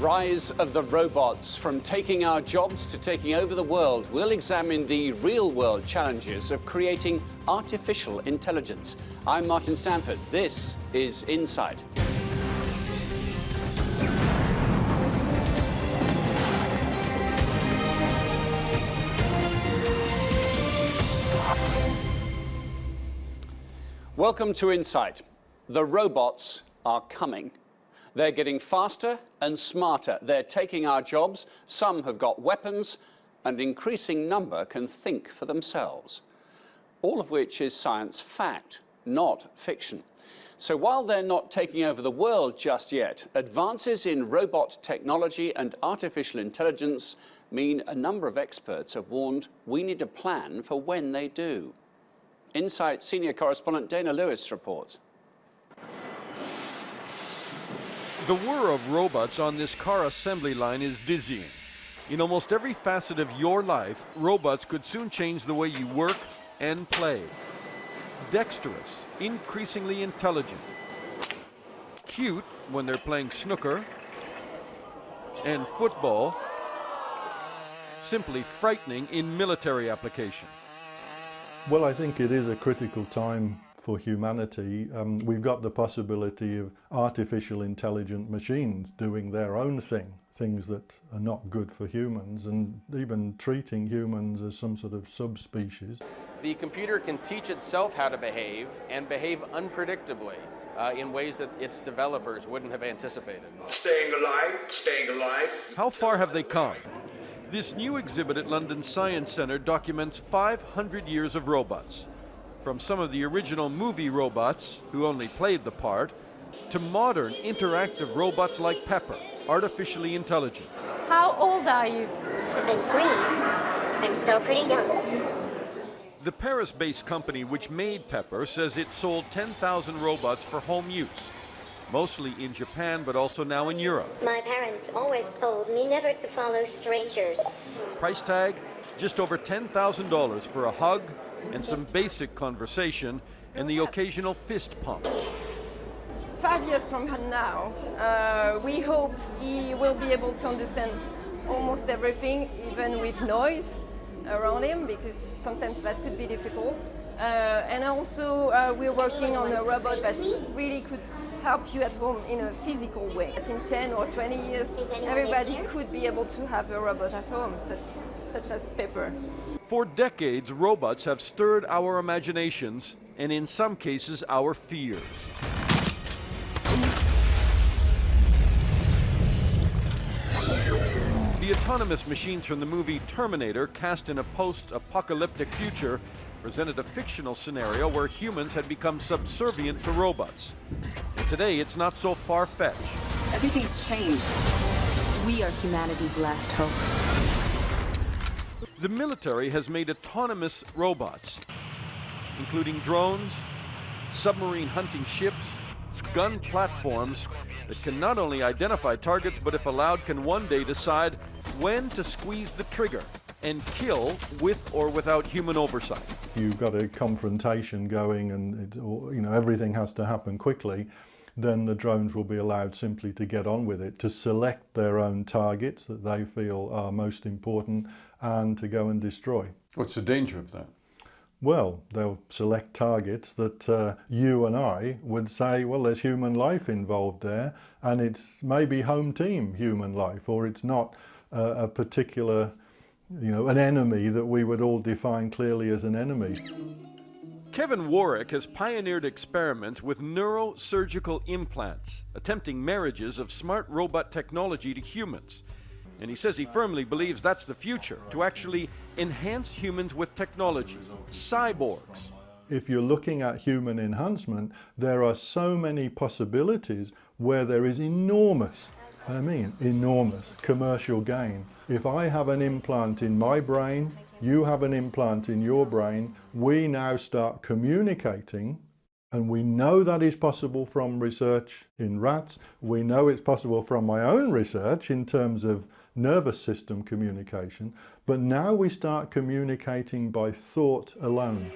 rise of the robots, from taking our jobs to taking over the world. We'll examine the real-world challenges of creating artificial intelligence. I'm Martin Stanford. This is Insight. Welcome to Insight. The robots are coming. They're getting faster and smarter. They're taking our jobs. Some have got weapons, and an increasing number can think for themselves. All of which is science fact, not fiction. So while they're not taking over the world just yet, advances in robot technology and artificial intelligence mean a number of experts have warned we need a plan for when they do. Insight senior correspondent Dana Lewis reports. The whir of robots on this car assembly line is dizzying. In almost every facet of your life, robots could soon change the way you work and play. Dexterous, increasingly intelligent. Cute when they're playing snooker and football. Simply frightening in military application. Well, I think it is a critical time for humanity. We've got the possibility of artificial intelligent machines doing their own thing, things that are not good for humans, and even treating humans as some sort of subspecies. The computer can teach itself how to behave and behave unpredictably in ways that its developers wouldn't have anticipated. Staying alive, staying alive. How far have they come? This new exhibit at London Science Centre documents 500 years of robots. From some of the original movie robots, who only played the part, to modern interactive robots like Pepper, artificially intelligent. How old are you? I'm 3. I'm still pretty young. The Paris-based company which made Pepper says it sold 10,000 robots for home use, mostly in Japan, but also now in Europe. My parents always told me never to follow strangers. Price tag, just over $10,000 for a hug and some basic conversation and the occasional fist pump. 5 years from now, we hope he will be able to understand almost everything, even with noise around him, because sometimes that could be difficult. And also we're working on a robot that really could help you at home in a physical way. In 10 or 20 years, everybody could be able to have a robot at home, such as Pepper. For decades, robots have stirred our imaginations and in some cases our fears. The autonomous machines from the movie Terminator, cast in a post-apocalyptic future, presented a fictional scenario where humans had become subservient to robots. And today, it's not so far-fetched. Everything's changed. We are humanity's last hope. The military has made autonomous robots, including drones, submarine hunting ships, gun platforms that can not only identify targets, but if allowed, can one day decide when to squeeze the trigger and kill with or without human oversight. You've got a confrontation going and everything has to happen quickly. Then the drones will be allowed simply to get on with it, to select their own targets that they feel are most important and to go and destroy. What's the danger of that? Well, they'll select targets that you and I would say, well, there's human life involved there, and it's maybe home team human life, or it's not a particular, an enemy that we would all define clearly as an enemy. Kevin Warwick has pioneered experiments with neurosurgical implants, attempting marriages of smart robot technology to humans. And he says he firmly believes that's the future, to actually enhance humans with technology, cyborgs. If you're looking at human enhancement, there are so many possibilities where there is enormous commercial gain. If I have an implant in my brain, you have an implant in your brain, we now start communicating, and we know that is possible from research in rats. We know it's possible from my own research in terms of nervous system communication, but now we start communicating by thought alone.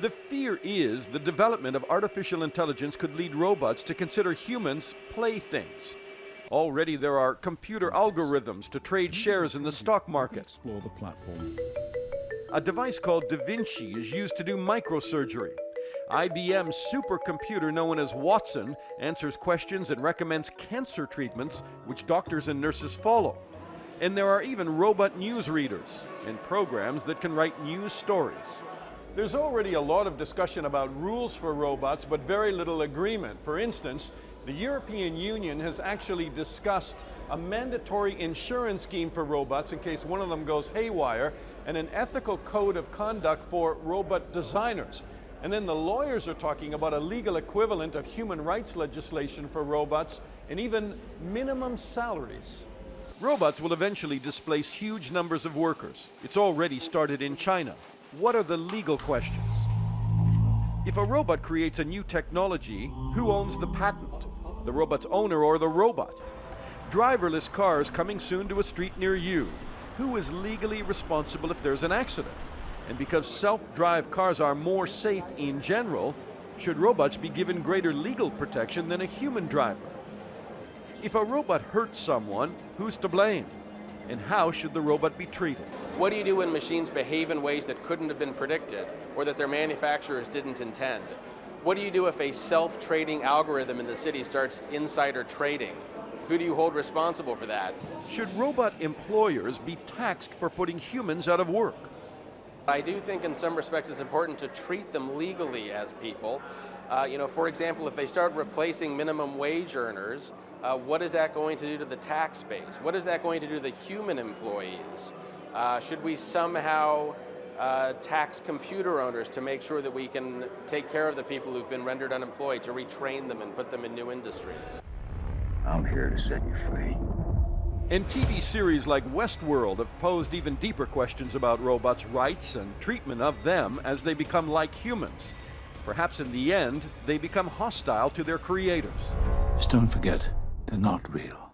The fear is the development of artificial intelligence could lead robots to consider humans playthings, Already there are computer algorithms to trade shares in the stock market. Explore the platform. A device called Da Vinci is used to do microsurgery. IBM's supercomputer known as Watson answers questions and recommends cancer treatments which doctors and nurses follow. And there are even robot newsreaders and programs that can write news stories. There's already a lot of discussion about rules for robots, but very little agreement. For instance, the European Union has actually discussed a mandatory insurance scheme for robots in case one of them goes haywire, and an ethical code of conduct for robot designers. And then the lawyers are talking about a legal equivalent of human rights legislation for robots and even minimum salaries. Robots will eventually displace huge numbers of workers. It's already started in China. What are the legal questions? If a robot creates a new technology, who owns the patent? The robot's owner or the robot? Driverless cars coming soon to a street near you. Who is legally responsible if there's an accident? And because self-drive cars are more safe in general, should robots be given greater legal protection than a human driver? If a robot hurts someone, who's to blame? And how should the robot be treated? What do you do when machines behave in ways that couldn't have been predicted or that their manufacturers didn't intend? What do you do if a self-trading algorithm in the city starts insider trading? Who do you hold responsible for that? Should robot employers be taxed for putting humans out of work? I do think in some respects it's important to treat them legally as people. For example, if they start replacing minimum wage earners, what is that going to do to the tax base? What is that going to do to the human employees? Should we somehow tax computer owners to make sure that we can take care of the people who've been rendered unemployed, to retrain them and put them in new industries? I'm here to set you free. And TV series like Westworld have posed even deeper questions about robots' rights and treatment of them as they become like humans. Perhaps in the end, they become hostile to their creators. Just don't forget, they're not real.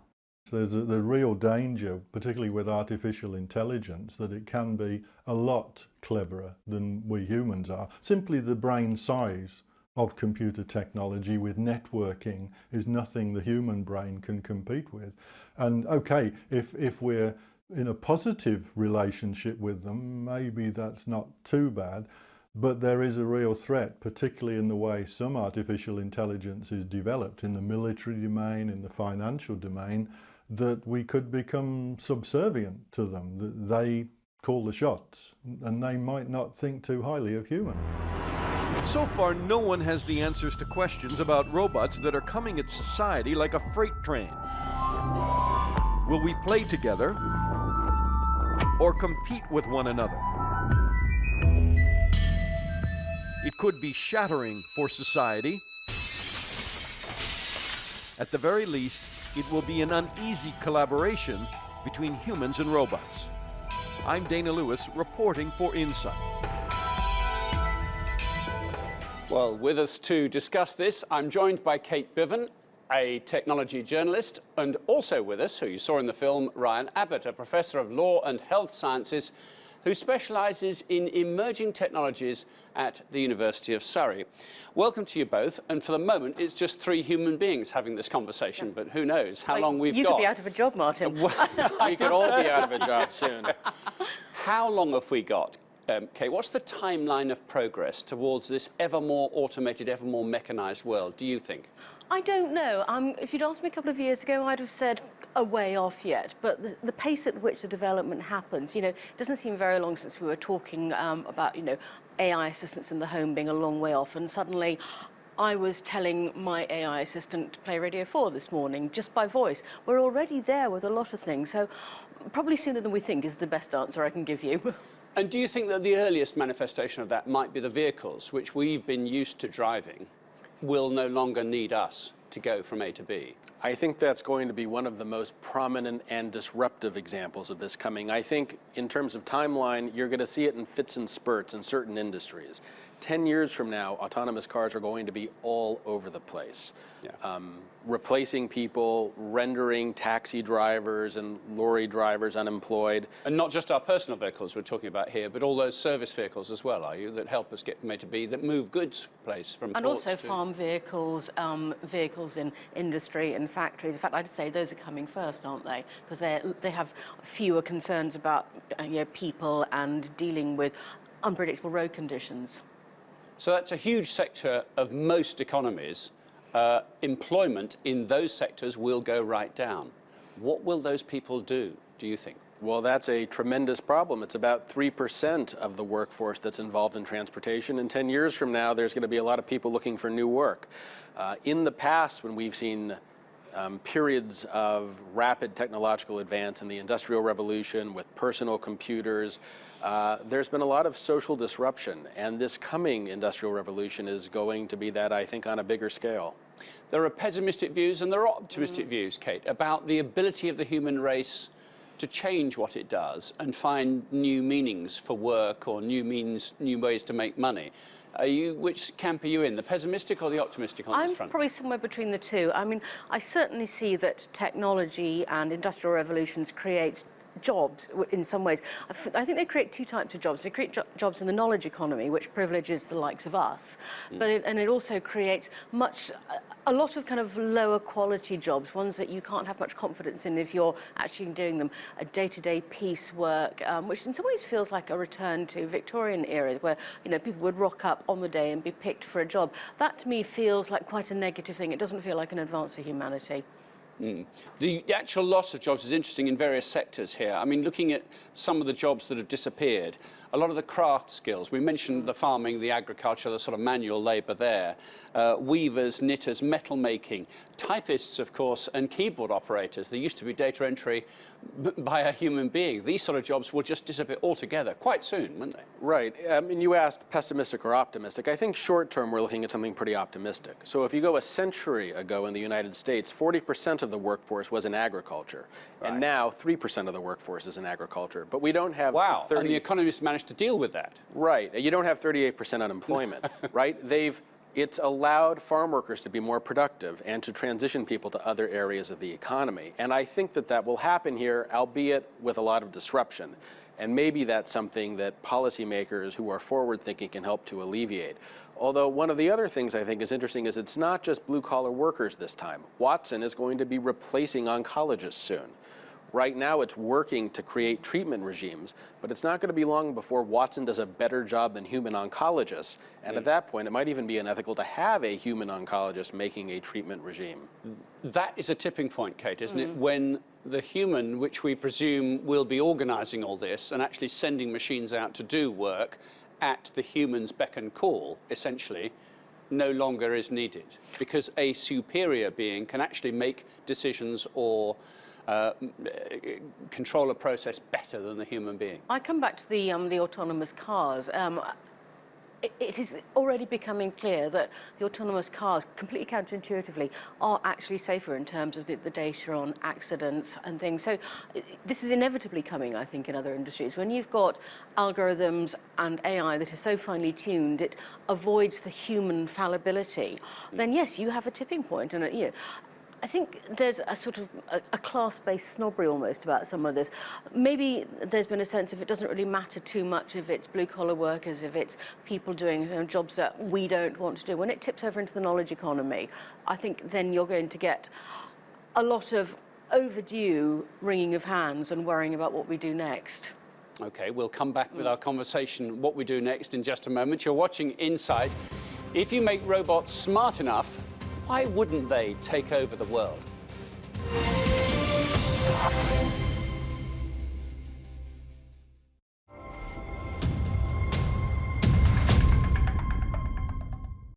There's the real danger, particularly with artificial intelligence, that it can be a lot cleverer than we humans are. Simply the brain size of computer technology with networking is nothing the human brain can compete with. And okay, if we're in a positive relationship with them, maybe that's not too bad, but there is a real threat, particularly in the way some artificial intelligence is developed in the military domain, in the financial domain, that we could become subservient to them, that they call the shots, and they might not think too highly of humans. So far, no one has the answers to questions about robots that are coming at society like a freight train. Will we play together or compete with one another? It could be shattering for society. At the very least, it will be an uneasy collaboration between humans and robots. I'm Dana Lewis, reporting for Insight. Well, with us to discuss this, I'm joined by Kate Bivens, a technology journalist, and also with us, who you saw in the film, Ryan Abbott, a professor of law and health sciences who specialises in emerging technologies at the University of Surrey. Welcome to you both, and for the moment it's just three human beings having this conversation, but who knows how long we've got. You could be out of a job, Martin. We could all be out of a job soon. How long have we got? Kate, what's the timeline of progress towards this ever more automated, ever more mechanised world, do you think? I don't know. If you'd asked me a couple of years ago, I'd have said a way off yet. But the pace at which the development happens, it doesn't seem very long since we were talking about, AI assistants in the home being a long way off. And suddenly I was telling my AI assistant to play Radio 4 this morning, just by voice. We're already there with a lot of things. So probably sooner than we think is the best answer I can give you. And do you think that the earliest manifestation of that might be the vehicles, which we've been used to driving, will no longer need us to go from A to B? I think that's going to be one of the most prominent and disruptive examples of this coming. I think in terms of timeline, you're going to see it in fits and spurts in certain industries. 10 years from now, autonomous cars are going to be all over the place. replacing people, rendering taxi drivers and lorry drivers unemployed. And not just our personal vehicles we're talking about here, but all those service vehicles as well, are you, that help us get from A to B, that move goods place from And ports also to... farm vehicles, vehicles in industry and factories. In fact, I'd say those are coming first, aren't they? Because they have fewer concerns about people and dealing with unpredictable road conditions. So that's a huge sector of most economies. Employment in those sectors will go right down. What will those people do you think? Well, that's a tremendous problem. It's about 3% of the workforce that's involved in transportation. And 10 years from now, there's going to be a lot of people looking for new work. In the past, when we've seen periods of rapid technological advance in the Industrial Revolution with personal computers, there's been a lot of social disruption. And this coming Industrial Revolution is going to be that, I think, on a bigger scale. There are pessimistic views and there are optimistic views, Kate, about the ability of the human race to change what it does and find new meanings for work or new ways to make money. Which camp are you in, the pessimistic or the optimistic on this front? I'm probably somewhere between the two. I mean, I certainly see that technology and industrial revolutions creates jobs in some ways. I think they create two types of jobs. They create jobs in the knowledge economy, which privileges the likes of us, but it also creates a lot of kind of lower quality jobs, ones that you can't have much confidence in if you're actually doing them, a day-to-day piecework, which in some ways feels like a return to Victorian era, where people would rock up on the day and be picked for a job. That to me feels like quite a negative thing. It doesn't feel like an advance for humanity. The actual loss of jobs is interesting in various sectors here. I mean, looking at some of the jobs that have disappeared, a lot of the craft skills, we mentioned the farming, the agriculture, the sort of manual labour there, weavers, knitters, metal making, typists, of course, and keyboard operators. There used to be data entry by a human being. These sort of jobs will just disappear altogether quite soon, won't they? Right. And you asked pessimistic or optimistic. I think short term we're looking at something pretty optimistic. So if you go a century ago in the United States, 40% of the workforce was in agriculture. Right. And now 3% of the workforce is in agriculture. But we don't have and the economists managed to deal with that. Right. You don't have 38% unemployment, right? It's allowed farm workers to be more productive and to transition people to other areas of the economy. And I think that will happen here, albeit with a lot of disruption. And maybe that's something that policymakers who are forward-thinking can help to alleviate. Although one of the other things I think is interesting is it's not just blue-collar workers this time. Watson is going to be replacing oncologists soon. Right now it's working to create treatment regimes, but it's not going to be long before Watson does a better job than human oncologists. And at that point, it might even be unethical to have a human oncologist making a treatment regime. That is a tipping point, Kate, isn't it? When the human, which we presume will be organising all this and actually sending machines out to do work at the human's beck and call, essentially, no longer is needed. Because a superior being can actually make decisions or control a process better than the human being. I come back to the autonomous cars. It is already becoming clear that the autonomous cars, completely counterintuitively, are actually safer in terms of the data on accidents and things. So this is inevitably coming, I think, in other industries. When you've got algorithms and AI that is so finely tuned, it avoids the human fallibility, then yes, you have a tipping point. And I think there's a sort of a class-based snobbery almost about some of this. Maybe there's been a sense of it doesn't really matter too much if it's blue-collar workers, if it's people doing jobs that we don't want to do. When it tips over into the knowledge economy, I think then you're going to get a lot of overdue wringing of hands and worrying about what we do next. OK, we'll come back with our conversation, what we do next, in just a moment. You're watching Insight. If you make robots smart enough, why wouldn't they take over the world?